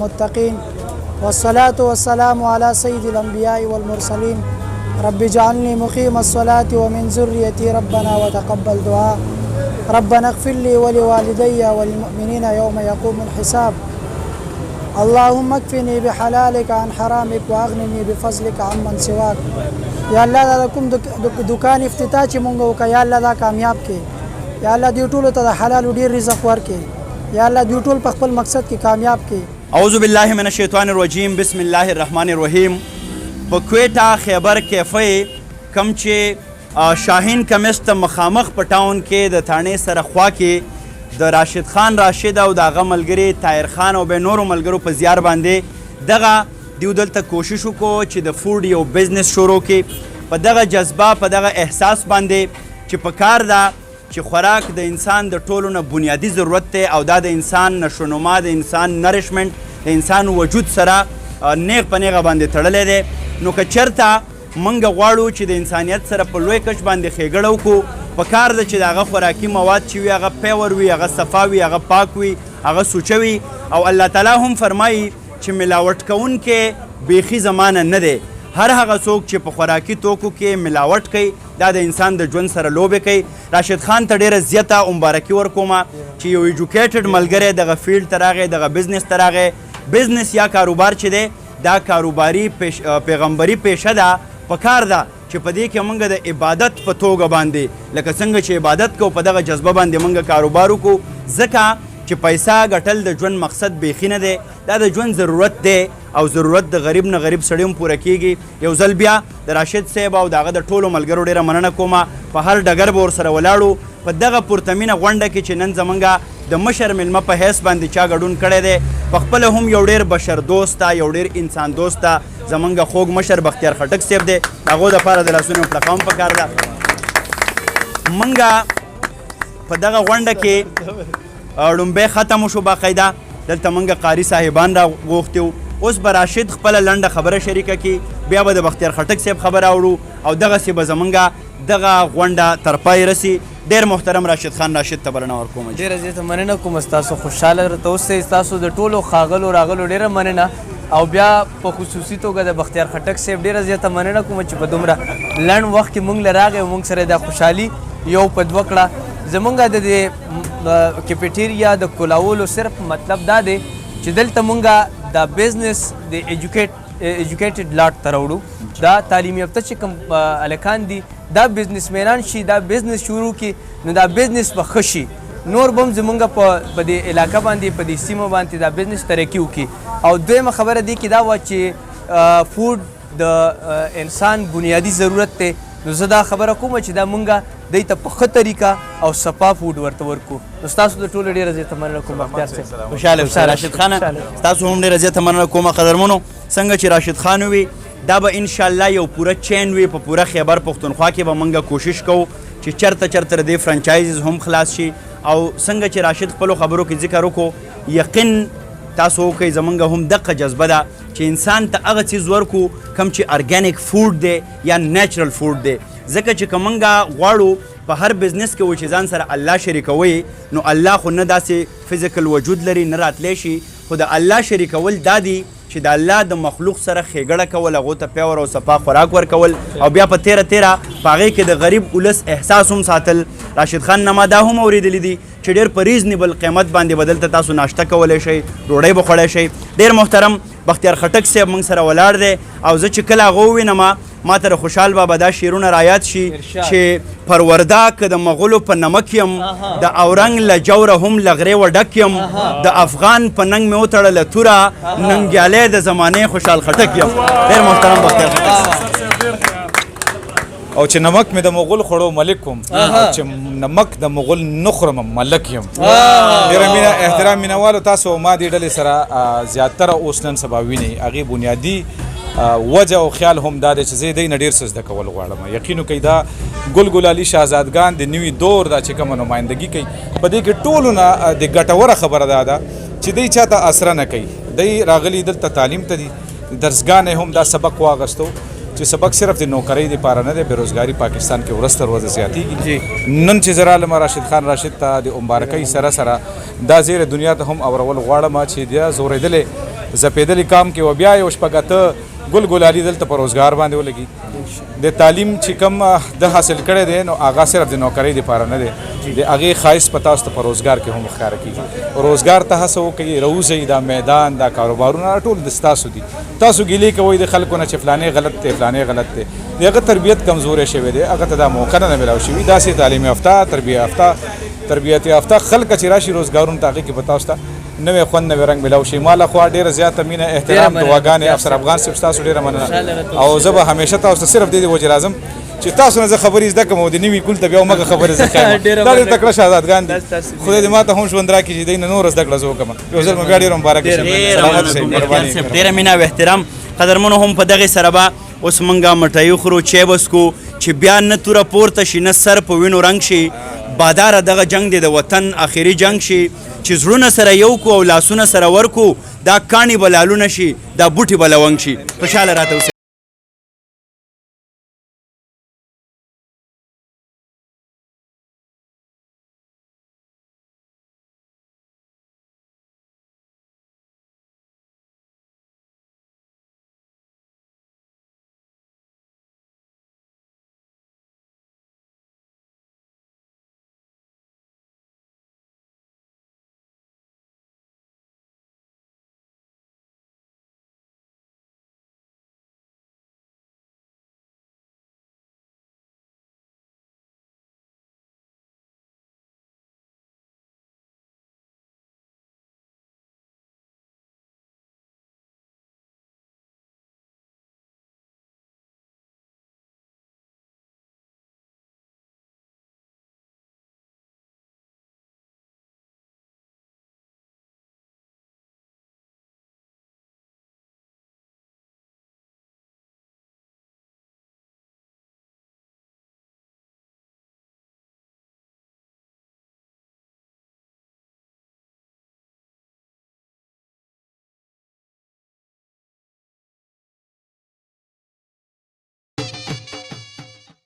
المتقين والصلاة والسلام على سيد الأنبياء والمرسلين رب اجعلني مقيم الصلاة ومن ذريتي ربنا وتقبل دعاء ربنا اغفر لي ولوالدي وللمؤمنين يوم يقوم الحساب اللهم اكفني بحلالك عن حرامك واغنني بفضلك عمن سواك یا الله دا کوم دکان افتتاح چې مونږ وکړو یا الله دا کامیاب کړي یا الله دې ټولو ته د حلال ډیر رزق ورکړي یا الله دې ټول په خپل مقصد کې کامیاب کړي. اعوذ بالله من الشیطان الرجیم بسم الله الرحمن الرحیم. په کویټا خیبر کیفې کم چې شاهین کمیست مخامخ په ټاون کې د تانې سره خوا کې د راشد خان راشد او د هغه ملګري طاهر خان او به نورو ملګرو په زیار باندې دغه دیو دلته کوشش وکړو چې د فوډ یو بزنس شروع کړي. په دغه جذبه په دغه احساس باندې چې په کار ده چې خوراک د انسان د ټولو نه بنیادي ضرورت دی او دا د انسان نشونما د انسان نریشمنټ د انسان وجود سره نیغ په نیغه باندې تړلی دی. نو که چېرته موږ غواړو چې د انسانیت سره په لوی کچ باندې ښېګړه وکړو په کار ده چې د هغه خوراکي مواد چې وي هغه پیور وي هغه صفا وي هغه پاک وي هغه سوچه وي او الله تعالی هم فرمایي چې ملاوټ کوونکی بیخي زمانه نه دی. هر هغه څوک چې په خوراکي توکو کې ملاوټ کوي دا د انسان د ژوند سره لوبې کوي. راشد خان ته ډېره زیاته مبارکي ورکومه چې یو ایجوکیټډ ملګری دغه فیلډ ته راغی دغه بزنس ته راغی. بزنس یا کاروبار چې دی دا کاروباري پیغمبري پیشه ده. په کار ده چې په دې کې موږ د عبادت په توګه باندې لکه څنګه چې عبادت کوو په دغه جذبه باندې موږ کاروبار وکړو ځکه چې پیسه ګټل د ژوند مقصد بیخي نه دی دا د ژوند ضرورت دی او ضرورت د غریب نه غریب سړی هم پوره کیږي. یو ځل بیا د راشد صاحب او د هغه د ټولو ملګرو ډېره مننه کومه په هر ډګر به ورسره ولاړو. په دغه پورتمینه غونډه کې چې نن زمونږ د مشر میلمه په حیث باندې چا ګډون کړی دی په خپله هم یو ډېر بشر دوسته یو ډېر انسان دوسته زمونږ خوږ مشر بختیار خټک صاحب دی د هغو دپاره د لاسونو پړقه هم پکار ده. موږ په دغه غونډه کې ړومبی ختم شو باقاعده دلته موږ قاري صاحبان را غوښتي وو. اوس به راشد خپله لنډه خبره شریکه کړي بیا به د بختیار خټک صاحب خبره اورو او دغسې به زمونږ دغه غونډه تر پای رسي. ډېر محترم راشد خان راشد ته بلنه ورکوم. ډېره زیاته مننه کوم ستاسو خوشحاله راته اوسئ ستاسو د ټولو ښاغلو راغلو ډېره مننه او بیا په خصوصي توګه د بختیار خټک صاحب ډېره زیاته مننه کوم چې په دومره لنډ وخت کې موږ له راغی او موږ سره دا خوشحالي یو په دوه کړه. زمونږ د دې کیپیټیریا د کولاولو صرف مطلب دا دی چې دلته مونږ دا بزنس د ایجوکیټډ لاټ ته راوړو. دا تعلیم یافته چې کوم هلکان دي دا بزنسمینان شي دا بزنس شروع کړي نو دا بزنس به ښه شي نور به هم زمونږ په دې علاقه باندې په دې سیمه باندې دا بزنس ترقي وکړي. او دویمه خبره دې کې دا وه چې فوډ د انسان بنیادي ضرورت دی نو زه دا خبره کوم چې دا مونږ دوی ته په ښه طریقه او صفا فوډ ورته ورکړو. نو ستاسو د ټولو ډېره زیاته مننه کوم بختیار صاحب. خوشحاله اوسئ راشد خانه ستاسو هم ډېره زیاته مننه کومه قدرمنو. څنګه چې راشد خان وي دا به انشاءالله یو پوره چین وي په پوره خیبر پښتونخوا کې به موږ کوشش کوو چې چرته چرته د دې فرانچایزز هم خلاص شي. او څنګه چې راشد خپلو خبرو کې ذکر وکړو یقین تاسو وکئ زمونږ هم دقه جذبه ده چې انسان ته هغه څیز ورکو کوم چې ارګینک فوډ دی یا نیچرل فوډ دی ځکه چې که موږ غواړو په هر بزنس کې و چې ځان سره الله شریکوئ نو الله خو نه داسې فزیکل وجود لري نه راتلی شي خو د الله شریکول دا دي چې د الله د مخلوق سره ښېګړه کول هغو ته پیور او صفا خوراک ورکول او بیا په تیره په هغې کې د غریب ولس احساس هم ساتل. راشد خان نه ما دا هم اورېدلی دي چې ډېر په ریزنیبل قیمت باندې به دلته تاسو ناشته کولی شئ ډوډۍ به خوړی شئ. ډېر محترم بختیار خټک صاحب موږ سره ولاړ دی او زه چې کله هغه ووینم ما ته د خوشحال بابا دا شعرونه رایاد شي چې پرورده که د مغولو په نمک یم د اورنګ له جوره هم له غرې و ډک یم د افغان په ننګ مې وتړله توره ننګیالی د زمانې خوشحال خټک یم. ډېر محترم بختیار خټک او چې نمک مې د مغول خوړو ملک وم او چې نمک د مغول نه خورم ملک یم. ډېره مینه احترام مینهوالو تاسو ما دې ډلې سره زیاتره اوس نن سبا وینئ هغې بنیادي وجه او خیال هم دا دی چې زه دې نه ډېر څه زده کول غواړم. یقین وکئ دا ګل ګلالي شهزادګان د نوي دور دا چې کومه نمایندګي کوي په دې کې ټولو نه د ګټوره خبره دا ده چې دی چاته اسره نه کوي. دی راغلي دلته تعلیم ته دي درسګانې هم دا سبق واغستو چې سبق صرف د نوکرۍ دپاره نه دی بېروزګاري پاکستان کې ورځ تر ورځه زیاتېږي. نن چې زه رالم راشد خان راشد ته د مبارکۍ سره سره دا زیره دنیا ته هم اورول غواړم چې دا زورېدلې زپېدلي کام کې و بیا یو شپږ اته ګل ګلالي دلته په روزګار باندې ولګي د تعلیم چې کوم د حاصل کړی دی نو هغه صرف د نوکرۍ دپاره نه دی د هغې ښایست په تاسو ته په روزګار کې هم ښکاره کېږي روزګار ته هڅه وکړئ راوځئ دا میدان دا کاروبارونه ټول د ستاسو دي تاسو ګیلې کوئ د خلکو نه چې فلانې غلط دی فلانې غلط دی د هغه تربیت کمزوری شوی دی هغه ته دا موقع نه میلاو شوي داسې تعلیم یافته تربیت یافته خلک چې راشي روزګارونو ته هغې کې به تاسو ته نوې خوند نوې رنګ میلاو شي ما لخوا ډېره زیاته مینه احترام دعاګانې افسر افغان صاحب ستاسو ډېره مننه او زه به همیشه تاسو ته صرف دې وجې راځم چې تاسو نه زه خبرې زده کړم او د نوي کول ته بیا مګه خبرې زده کړم دا ډېر تکړه شهزادګان دي خدای دې ما ته هم ژوند راکړي چې دوی نه نور زده کړه زه وکړم یو ځل مو بیا ډېر مبارک شي ډېره مینه او احترام قدرمنو هم په دغې سره به اوس موږ مټۍ خورو چای وڅکو چې بیا نه توره پورته شي نه سر په وینو رنګ شي باداره دغه جنگ دی د وطن آخري جنگ شي چې زړونه سره یو کو او لاسونه سره ورکو دا کاڼي به لالونه شي دا بوټي به لونګ شي خوشحاله راته